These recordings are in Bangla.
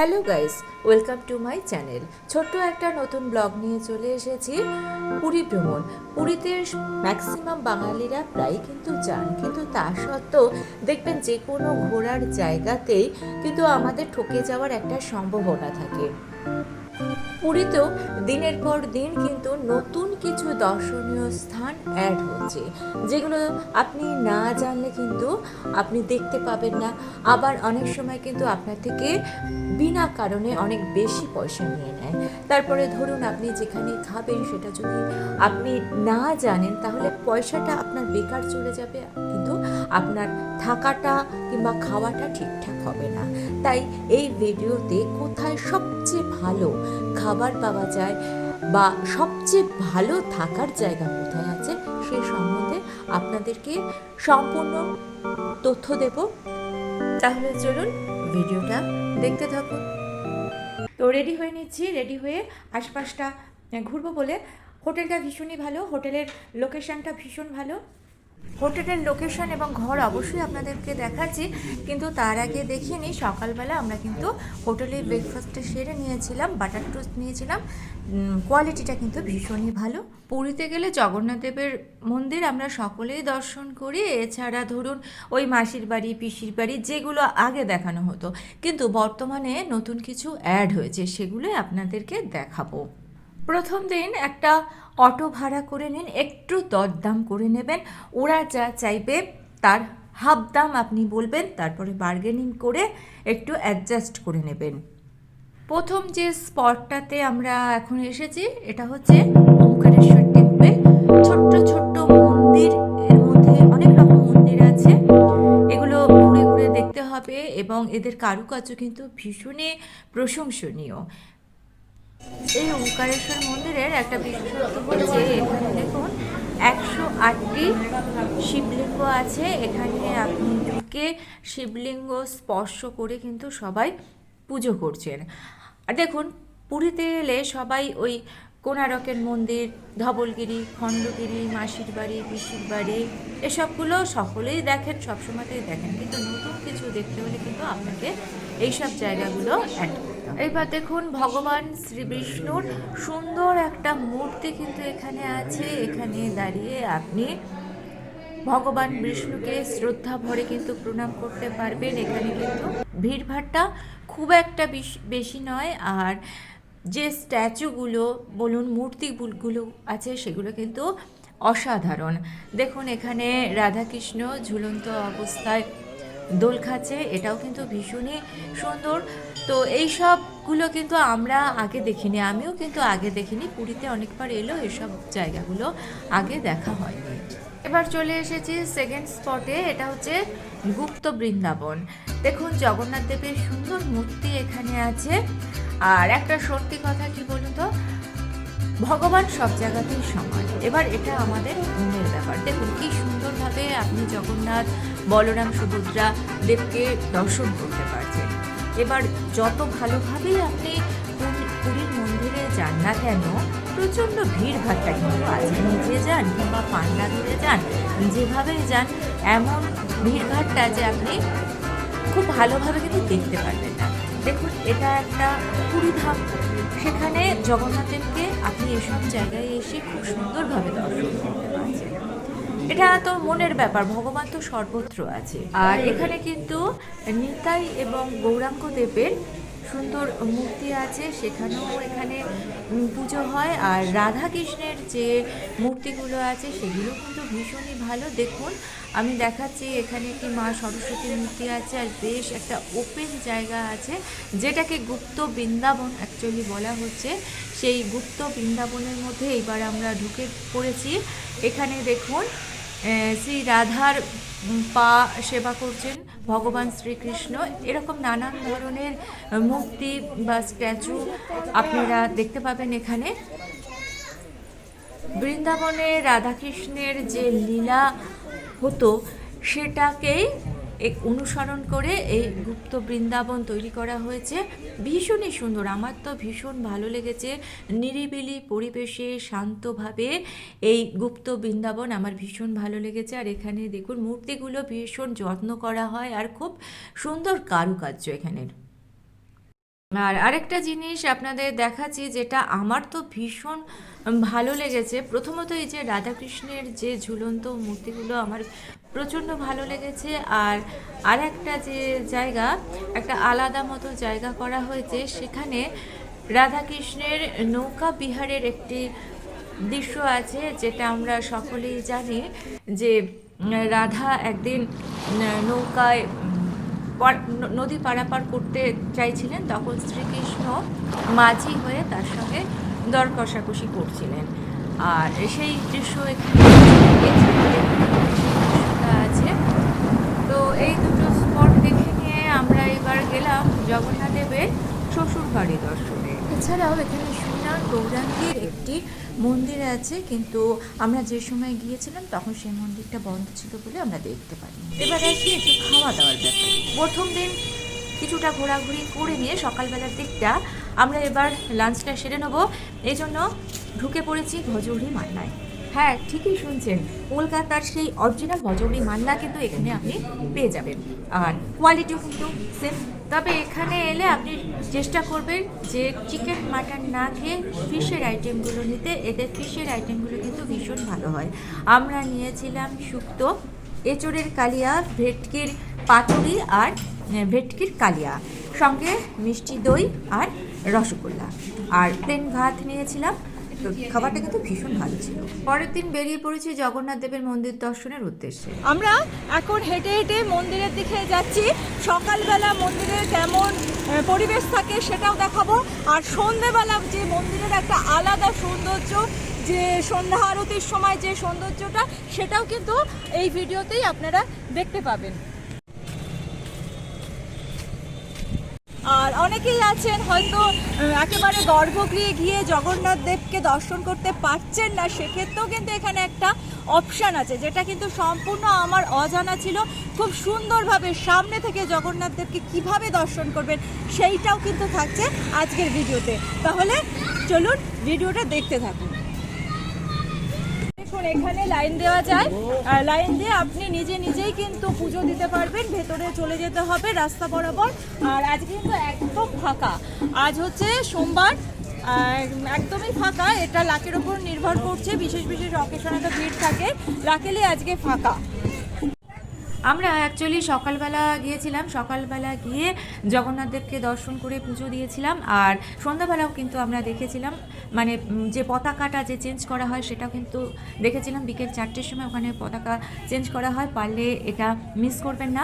Hello guys, welcome to my channel. ছোট্ট একটা নতুন ব্লগ নিয়ে চলে এসেছি। পুরী ভ্রমণ। পুরীতে ম্যাক্সিমাম বাঙালিরা প্রায় কিন্তু যান, কিন্তু তা সত্ত্বেও দেখবেন যে কোনো ঘোরার জায়গাতেই কিন্তু আমাদের ঠকে যাওয়ার একটা সম্ভাবনা থাকে। পুরীতেও দিনের পর দিন কিন্তু নতুন কিছু দর্শনীয় স্থান অ্যাড হচ্ছে, যেগুলো আপনি না জানলে কিন্তু আপনি দেখতে পাবেন না। আবার অনেক সময় কিন্তু আপনার থেকে বিনা কারণে অনেক বেশি পয়সা নিয়ে নেয়। তারপরে ধরুন আপনি যেখানে খাবেন সেটা যদি আপনি না জানেন তাহলে পয়সাটা আপনার বেকার চলে যাবে, কিন্তু আপনার থাকাটা কিংবা খাওয়াটা ঠিকঠাক হবে না। তাই এই ভিডিওতে কোথায় সবচেয়ে ভালো খাবার পাওয়া যায় বা সবচেয়ে ভালো থাকার জায়গা কোথায় আছে সেই সম্বন্ধে আপনাদেরকে সম্পূর্ণ তথ্য দেব। তাহলে চলুন ভিডিওটা দেখতে থাকুন। তো রেডি হয়ে নিচ্ছি, রেডি হয়ে আশপাশটা ঘুরবো বলে। হোটেলটা ভীষণই ভালো, হোটেলের লোকেশানটা ভীষণ ভালো। হোটেলের লোকেশন এবং ঘর অবশ্যই আপনাদেরকে দেখাচ্ছি, কিন্তু তার আগে দেখিয়ে নিই সকালবেলা আমরা কিন্তু হোটেলে ব্রেকফাস্টে সেরে নিয়েছিলাম, বাটার টোস্ট নিয়েছিলাম। কোয়ালিটিটা কিন্তু ভীষণই ভালো। পুরীতে গেলে জগন্নাথ দেবের মন্দির আমরা সকলেই দর্শন করি। এছাড়া ধরুন ওই মাসির বাড়ি, পিসির বাড়ি, যেগুলো আগে দেখানো হতো, কিন্তু বর্তমানে নতুন কিছু অ্যাড হয়েছে, সেগুলোই আপনাদেরকে দেখাবো। প্রথম দিন একটা অটো ভাড়া করে নিন, একটু দরদাম করে নেবেন। ওরা যা চাইবে তার হাফ দাম আপনি বলবেন, তারপরে বার্গেনিং করে একটু অ্যাডজাস্ট করে নেবেন। প্রথম যে স্পটটাতে আমরা এখন এসেছি এটা হচ্ছে ওমকারেশ্বর টেম্পল। ছোট্ট ছোট্ট মন্দির, এর মধ্যে অনেক রকম মন্দির আছে, এগুলো ঘুরে ঘুরে দেখতে হবে এবং এদের কারুকার্য কিন্তু ভীষণই প্রশংসনীয়। এই ওমকারেশ্বর মন্দিরের একটা বিশেষত্ব হচ্ছে এখানে দেখুন 108টি শিবলিঙ্গ আছে। এখানে আপনি ঢুকে শিবলিঙ্গ স্পর্শ করে কিন্তু সবাই পুজো করছেন। আর দেখুন পুরীতে এলে সবাই ওই কোণারকের মন্দির, ধবলগিরি, খণ্ডগিরি, মাসির বাড়ি, পিসির বাড়ি, এসবগুলো সকলেই দেখেন, সবসময়তেই দেখেন, কিন্তু নতুন কিছু দেখতে হলে কিন্তু আপনাকে এইসব জায়গাগুলো অ্যাড করতে হবে। এবার দেখুন ভগবান শ্রী বিষ্ণুর সুন্দর একটা মূর্তি কিন্তু এখানে আছে। এখানে দাঁড়িয়ে আপনি ভগবান বিষ্ণুকে শ্রদ্ধা ভরে কিন্তু প্রণাম করতে পারবেন। এখানে কিন্তু ভিড়ভাট্টা খুব একটা বেশি নয়, আর যে স্ট্যাচুগুলো বলুন, মূর্তিগুলো আছে সেগুলো কিন্তু অসাধারণ। দেখুন এখানে রাধাকৃষ্ণ ঝুলন্ত অবস্থায় দোল খাচ্ছে, এটাও কিন্তু ভীষণই সুন্দর। তো এই সবগুলো কিন্তু আমরা আগে দেখিনি, আমিও কিন্তু আগে দেখিনি। পুরীতে অনেকবার এলো, এসব জায়গাগুলো আগে দেখা হয়নি। এবার চলে এসেছি সেকেন্ড স্পটে, এটা হচ্ছে গুপ্ত বৃন্দাবন। দেখুন জগন্নাথ দেবের সুন্দর মূর্তি এখানে আছে। আর একটা সত্যি কথা কি বলুন তো, ভগবান সব জায়গাতেই সমান। এবার এটা আমাদের মনের ব্যাপার। দেখুন কি সুন্দরভাবে আপনি জগন্নাথ, বলরাম, সুভদ্রা দেবকে দর্শন করতে পারছেন। এবার যত ভালোভাবেই আপনি পুরীর মন্দিরে যান না কেন, প্রচণ্ড ভিড়ভাট্টা কিন্তু আছে। নিজে যান কিংবা পান্ডা ধরে যান, যেভাবেই যান, এমন ভিড়ভাট্টা যে আপনি খুব ভালোভাবে কিন্তু দেখতে পারবেন না। দেখুন এটা একটা পুরীধাম, সেখানে জগন্নাথদেবকে আপনি এসব জায়গায় এসে খুব সুন্দরভাবে দর্শন করতে পারছেন। এটা তো মনের ব্যাপার, ভগবান তো সর্বত্র আছে। আর এখানে কিন্তু নিতাই এবং গৌরাঙ্গ দেবের সুন্দর মূর্তি আছে, সেখানেও এখানে পুজো হয়। আর রাধাকৃষ্ণের যে মূর্তিগুলো আছে সেগুলো কিন্তু ভীষণই ভালো। দেখুন আমি দেখাচ্ছি, এখানে একটি মা সরস্বতীর মূর্তি আছে, আর বেশ একটা ওপেন জায়গা আছে, যেটাকে গুপ্ত বৃন্দাবন অ্যাকচুয়ালি বলা হচ্ছে। সেই গুপ্ত বৃন্দাবনের মধ্যে এবার আমরা ঢুকে পড়েছি। এখানে দেখুন শ্রী রাধার পা সেবা করছেন ভগবান শ্রীকৃষ্ণ। এরকম নানান ধরনের মূর্তি বা স্ট্যাচু আপনারা দেখতে পাবেন এখানে। বৃন্দাবনে রাধাকৃষ্ণের যে লীলা হতো সেটাকেই অনুসরণ করে এই গুপ্ত বৃন্দাবন তৈরি করা হয়েছে। ভীষণই সুন্দর, আমার তো ভীষণ ভালো লেগেছে। নিরিবিলি পরিবেশে শান্তভাবে এই গুপ্ত বৃন্দাবন আমার ভীষণ ভালো লেগেছে। আর এখানে দেখুন মূর্তিগুলো ভীষণ যত্ন করা হয়, আর খুব সুন্দর কারুকার্য এখানের। আর আরেকটা জিনিস আপনাদের দেখাচ্ছি, যেটা আমার তো ভীষণ ভালো লেগেছে। প্রথমত এই যে রাধাকৃষ্ণের যে ঝুলন্ত মূর্তিগুলো আমার প্রচণ্ড ভালো লেগেছে। আর একটা যে জায়গা, একটা আলাদা মতো জায়গা করা হয়েছে, সেখানে রাধাকৃষ্ণের নৌকা বিহারের একটি দৃশ্য আছে, যেটা আমরা সকলেই জানি যে রাধা একদিন নৌকায় নদী পারাপার করতে চাইছিলেন, তখন শ্রীকৃষ্ণ মাঝি হয়ে তার সঙ্গে দর কষাকষি করছিলেন। আর সেই দৃশ্য এখানে আছে। তো এই দুটো স্পট দেখে নিয়ে আমরা এবার গেলাম জগন্নাথ দেবের শ্বশুর বাড়ি দর্শনে। এছাড়াও এখানে সোনার গৌরাঙ্গীর একটি মন্দির আছে, কিন্তু আমরা যে সময় গিয়েছিলাম তখন সেই মন্দিরটা বন্ধ ছিল বলে আমরা দেখতে পাইনি। এবার আসি একটু খাওয়া দাওয়ার ব্যাপারে। প্রথম দিন কিছুটা ঘোরাঘুরি করে নিয়ে সকালবেলার দিকটা আমরা এবার লাঞ্চটা সেরে নেবো, এই জন্য ঢুকে পড়েছি ভজৌরি মান্নায়। হ্যাঁ, ঠিকই শুনছেন, কলকাতার সেই অরিজিনাল ভজৌরি মান্না কিন্তু এখানে আপনি পেয়ে যাবেন, আর কোয়ালিটিও কিন্তু সেম। তবে এখানে এলে আপনি চেষ্টা করবেন যে চিকেন মাটন না খেয়ে ফিশের আইটেমগুলো নিতে। এদের ফিশের আইটেমগুলো কিন্তু ভীষণ ভালো হয়। আমরা নিয়েছিলাম শুক্তো, এঁচোড়ের কালিয়া, ভেটকির পাতুরি আর ভেটকির কালিয়া, সঙ্গে মিষ্টি দই আর রসগোল্লা, আর প্লেন ভাত নিয়েছিলাম। তো খাবারটা কিন্তু ভীষণ ভালো ছিল। পরের দিন বেরিয়ে পড়েছি জগন্নাথ দেবের মন্দির দর্শনের উদ্দেশ্যে। আমরা এখন হেঁটে হেঁটে মন্দিরের দিকে যাচ্ছি। সকালবেলা মন্দিরের কেমন পরিবেশ থাকে সেটাও দেখাবো, আর সন্ধ্যেবেলা যে মন্দিরের একটা আলাদা সৌন্দর্য, যে সন্ধ্যা আরতির সময় যে সৌন্দর্যটা, সেটাও কিন্তু এই ভিডিওতেই আপনারা দেখতে পাবেন। আর অনেকেই আছেন হয়তো একেবারে গর্ভগৃহে গিয়ে জগন্নাথ দেবকে দর্শন করতে পারছেন না, সেক্ষেত্রেও কিন্তু এখানে একটা অপশান আছে, যেটা কিন্তু সম্পূর্ণ আমার অজানা ছিল। খুব সুন্দরভাবে সামনে থেকে জগন্নাথ দেবকে কীভাবে দর্শন করবেন সেইটাও কিন্তু থাকছে আজকের ভিডিওতে। তাহলে চলুন ভিডিওটা দেখতে থাকুন। দেখুন, এখানে লাইন দেওয়া যায়, আর লাইন দিয়ে আপনি নিজেই কিন্তু পুজো দিতে পারবেন। ভেতরে চলে যেতে হবে রাস্তা বরাবর। আর আজকে কিন্তু একদম ফাঁকা, আজ হচ্ছে সোমবার, একদমই ফাঁকা। এটা লাকের ওপর নির্ভর করছে, বিশেষ অকেশনে তো ভিড় থাকে, লাকেলি আজকে ফাঁকা। আমরা অ্যাকচুয়ালি সকালবেলা গিয়েছিলাম, সকালবেলা গিয়ে জগন্নাথ দেবকে দর্শন করে পুজো দিয়েছিলাম। আর সন্ধ্যাবেলাও কিন্তু আমরা দেখেছিলাম, মানে যে পতাকাটা যে চেঞ্জ করা হয় সেটাও কিন্তু দেখেছিলাম। বিকেল 4টের সময় ওখানে পতাকা চেঞ্জ করা হয়, পারলে এটা মিস করবেন না।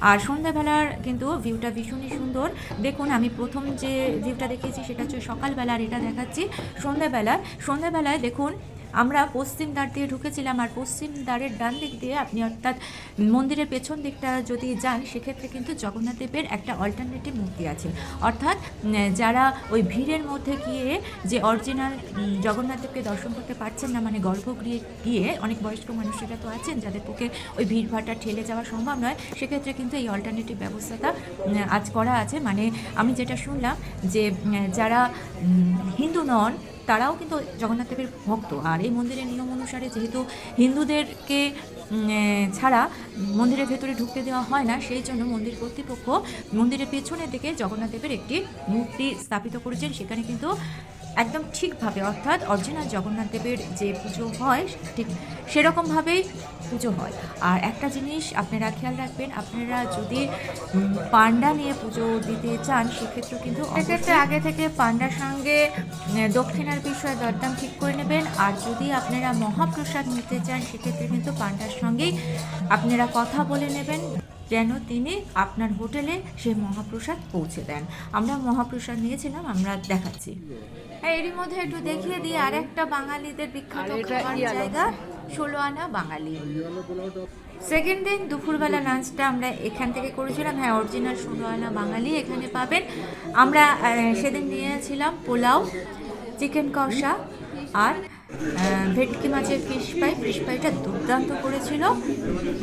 আর সন্ধ্যাবেলার কিন্তু ভিউটা ভীষণই সুন্দর। দেখুন, আমি প্রথম যে ভিউটা দেখিয়েছি সেটা হচ্ছে সকালবেলা, আর এটা দেখাচ্ছি সন্ধ্যাবেলায়। দেখুন, আমরা পশ্চিম দ্বার দিয়ে ঢুকেছিলাম, আর পশ্চিম দ্বারের ডান দিক দিয়ে আপনি অর্থাৎ মন্দিরের পেছন দিকটা যদি যান, সেক্ষেত্রে কিন্তু জগন্নাথ দেবের একটা অল্টারনেটিভ মূর্তি আছে। অর্থাৎ যারা ওই ভিড়ের মধ্যে গিয়ে যে অরিজিনাল জগন্নাথ দেবকে দর্শন করতে পারছেন না, মানে গর্ভগৃহে গিয়ে অনেক বয়স্ক মানুষেরা তো আছেন যাদের পক্ষে ওই ভিড়ভাড়টা ঠেলে যাওয়া সম্ভব নয়, সেক্ষেত্রে কিন্তু এই অল্টারনেটিভ ব্যবস্থাটা আজ করা আছে। মানে আমি যেটা শুনলাম যে যারা হিন্দু নন তারাও কিন্তু জগন্নাথ দেবের ভক্ত, আর এই মন্দিরের নিয়ম অনুসারে যেহেতু হিন্দুদেরকে ছাড়া মন্দিরের ভেতরে ঢুকতে দেওয়া হয় না, সেই জন্য মন্দির কর্তৃপক্ষ মন্দিরের পেছনের দিকে জগন্নাথ দেবের একটি মূর্তি স্থাপিত করেছেন। সেখানে কিন্তু একদম ঠিকভাবে, অর্থাৎ অরিজিনাল জগন্নাথ দেবের যে পুজো হয় ঠিক সেরকমভাবেই পুজো হয়। আর একটা জিনিস আপনারা খেয়াল রাখবেন, আপনারা যদি পান্ডা নিয়ে পুজো দিতে চান, সেক্ষেত্রে কিন্তু আগে থেকে পান্ডার সঙ্গে দক্ষিণার বিষয়ে দরদাম ঠিক করে নেবেন। আর যদি আপনারা মহাপ্রসাদ নিতে চান, সেক্ষেত্রে কিন্তু পান্ডার সঙ্গেই আপনারা কথা বলে নেবেন যেন তিনি আপনার হোটেলে সেই মহাপ্রসাদ পৌঁছে দেন। আমরা মহাপ্রসাদ নিয়েছিলাম, আমরা দেখাচ্ছি। হ্যাঁ, এরই মধ্যে একটু দেখিয়ে দিই আর একটা বাঙালিদের বিখ্যাত খাবার জায়গা, 16 আনা বাঙালি। সেকেন্ড দিন দুপুরবেলা লাঞ্চটা আমরা এখান থেকে করেছিলাম। হ্যাঁ, অরিজিনাল 16 আনা বাঙালি এখানে পাবেন। আমরা সেদিন নিয়েছিলাম পোলাও, চিকেন কষা আর ভেটকি মাছের ফিশ ফ্রাইটা দুর্দান্ত করেছিল।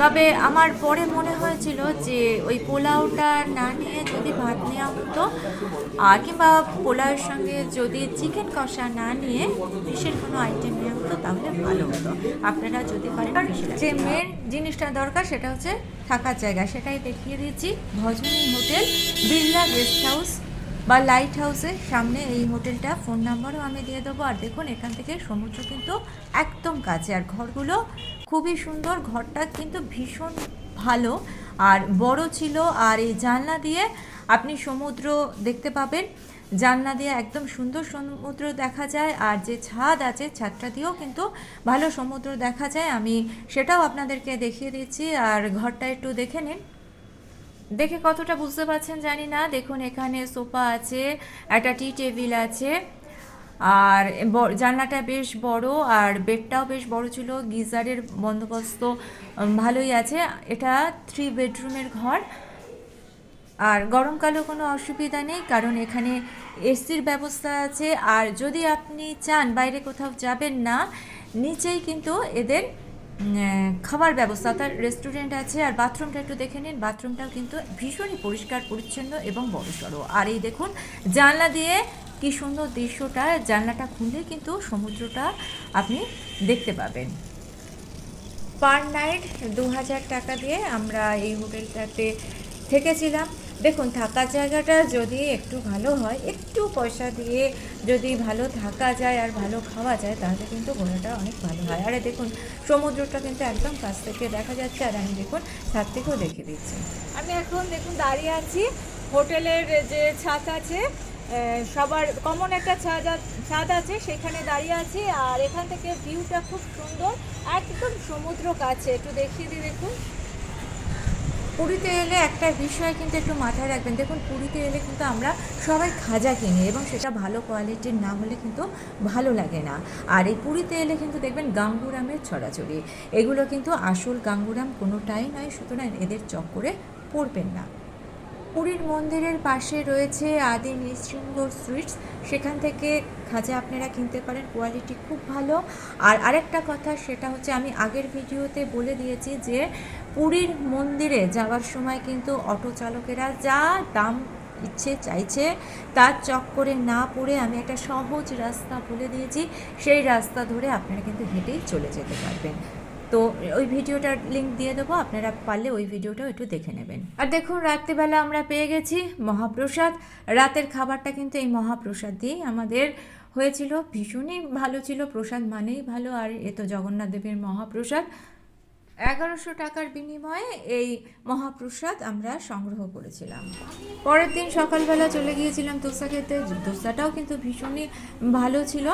তবে আমার পরে মনে হয়েছিল যে ওই পোলাওটা না নিয়ে যদি ভাত নেওয়া হতো, আর কিংবা পোলাওয়ের সঙ্গে যদি চিকেন কষা না নিয়ে ফিশের কোনো আইটেম নেওয়া হতো তাহলে ভালো হতো। আপনারা যদি পারেন, যে মেন জিনিসটা দরকার সেটা হচ্ছে থাকার জায়গা, সেটাই দেখিয়ে দিচ্ছি। ভজনী হোটেল, বিড়লা গেস্ট হাউস বা লাইট হাউসের সামনে এই হোটেলটা, ফোন নাম্বারও আমি দিয়ে দেবো। আর দেখুন এখান থেকে সমুদ্র কিন্তু একদম কাছে, আর ঘরগুলো খুবই সুন্দর, ঘরটা কিন্তু ভীষণ ভালো আর বড় ছিল। আর এই জানলা দিয়ে আপনি সমুদ্র দেখতে পাবেন, জানলা দিয়ে একদম সুন্দর সমুদ্র দেখা যায়। আর যে ছাদ আছে, ছাদটা দিয়েও কিন্তু ভালো সমুদ্র দেখা যায়, আমি সেটাও আপনাদেরকে দেখিয়ে দিচ্ছি। আর ঘরটা একটু দেখে নিন, দেখে কতটা বুঝতে পারছেন জানি না। দেখুন এখানে সোফা আছে, একটা টি টেবিল আছে, আর জানলাটা বেশ বড়, আর বেডটাও বেশ বড় ছিল, গিজারের বন্দোবস্ত ভালোই আছে। এটা 3 বেডরুমের ঘর। আর গরমকালেও কোনো অসুবিধা নেই, কারণ এখানে এসির ব্যবস্থা আছে। আর যদি আপনি চান বাইরে কোথাও যাবেন না, নিচেই কিন্তু এদের খাবার ব্যবস্থা, অর্থাৎ রেস্টুরেন্ট আছে। আর বাথরুমটা একটু দেখে নিন, বাথরুমটাও কিন্তু ভীষণই পরিষ্কার পরিচ্ছন্ন এবং বড়সড়। আর এই দেখুন জানলা দিয়ে কি সুন্দর দৃশ্যটা, জানলাটা খুললে কিন্তু সমুদ্রটা আপনি দেখতে পাবেন। পার নাইট 2000 টাকা দিয়ে আমরা এই হোটেলটাতে থেকেছিলাম। দেখুন থাকার জায়গাটা যদি একটু ভালো হয়, একটু পয়সা দিয়ে যদি ভালো থাকা যায় আর ভালো খাওয়া যায়, তাহলে কিন্তু ঘোরাটা অনেক ভালো হয়। আরে দেখুন সমুদ্রটা কিন্তু একদম কাছ থেকে দেখা যাচ্ছে, আর আমি দেখুন ছাদ থেকেও দেখে দিচ্ছি। আমি এখন দেখুন দাঁড়িয়ে আছি হোটেলের যে ছাদ আছে, সবার কমন একটা ছাদ আছে, সেখানে দাঁড়িয়ে আছি। আর এখান থেকে ভিউটা খুব সুন্দর, একদম সমুদ্র কাছে। একটু দেখিয়ে দিই, দেখুন। পুরীতে এলে একটা বিষয় কিন্তু একটু মাথায় রাখবেন, দেখুন পুরীতে এলে কিন্তু আমরা সবাই খাজা কিনি, এবং সেটা ভালো কোয়ালিটির না হলে কিন্তু ভালো লাগে না। আর এই পুরীতে এলে কিন্তু দেখবেন গাঙ্গুরামের ছড়াছড়ি, এগুলো কিন্তু আসল গাঙ্গুরাম কোনোটাই নয়, সুতরাং এদের চক্করে পড়বেন না। পুরীর মন্দিরের পাশে রয়েছে আদি নৃসিংহ সুইটস, সেখান থেকে খাজা আপনারা কিনতে পারেন, কোয়ালিটি খুব ভালো। আর আরেকটা কথা, সেটা হচ্ছে আমি আগের ভিডিওতে বলে দিয়েছি যে পুরীর মন্দিরে যাওয়ার সময় কিন্তু অটো চালকেরা যা দাম ইচ্ছে চাইছে তার চক্করে না পড়ে আমি একটা সহজ রাস্তা বলে দিয়েছি, সেই রাস্তা ধরে আপনারা কিন্তু হেঁটেই চলে যেতে পারবেন। তো ওই ভিডিওটার লিঙ্ক দিয়ে দেবো, আপনারা পারলে ওই ভিডিওটাও একটু দেখে নেবেন। আর দেখুন রাত্রিবেলা আমরা পেয়ে গেছি মহাপ্রসাদ, রাতের খাবারটা কিন্তু এই মহাপ্রসাদ দিয়েই আমাদের হয়েছিল, ভীষণই ভালো ছিল, প্রসাদ মানেই ভালো। আর এ তো জগন্নাথ দেবের মহাপ্রসাদ, 1100 টাকার বিনিময়ে এই মহাপ্রসাদ আমরা সংগ্রহ করেছিলাম। পরের দিন সকালবেলা চলে গিয়েছিলাম দোসা খেতে, দোসাটাও কিন্তু ভীষণই ভালো ছিল।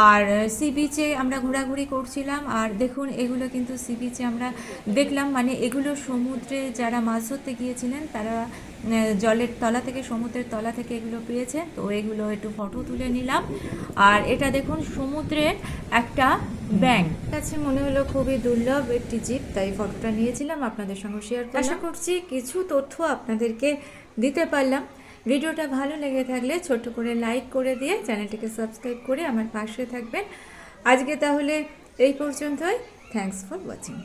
আর সি বিচে আমরা ঘোরাঘুরি করছিলাম। আর দেখুন এগুলো কিন্তু সি বিচে আমরা দেখলাম, মানে এগুলো সমুদ্রে যারা মাছ ধরতে গিয়েছিলেন তারা জলের তলা থেকে, সমুদ্রের তলা থেকে এগুলো পেয়েছে, তো এগুলো একটু ফটো তুলে নিলাম। আর এটা দেখুন সমুদ্রের একটা ব্যাঙ, কাছে মনে হলো খুবই দুর্লভ একটি জীব, তাই ফটোটা নিয়েছিলাম, আপনাদের সঙ্গে শেয়ার করলাম। আশা করছি কিছু তথ্য আপনাদেরকে দিতে পারলাম। ভিডিওটা ভালো লেগে থাকলে ছোট্ট করে লাইক করে দিয়ে চ্যানেলটিকে সাবস্ক্রাইব করে আমার পাশে থাকবেন। আজকে তাহলে এই পর্যন্তই। Thanks for watching.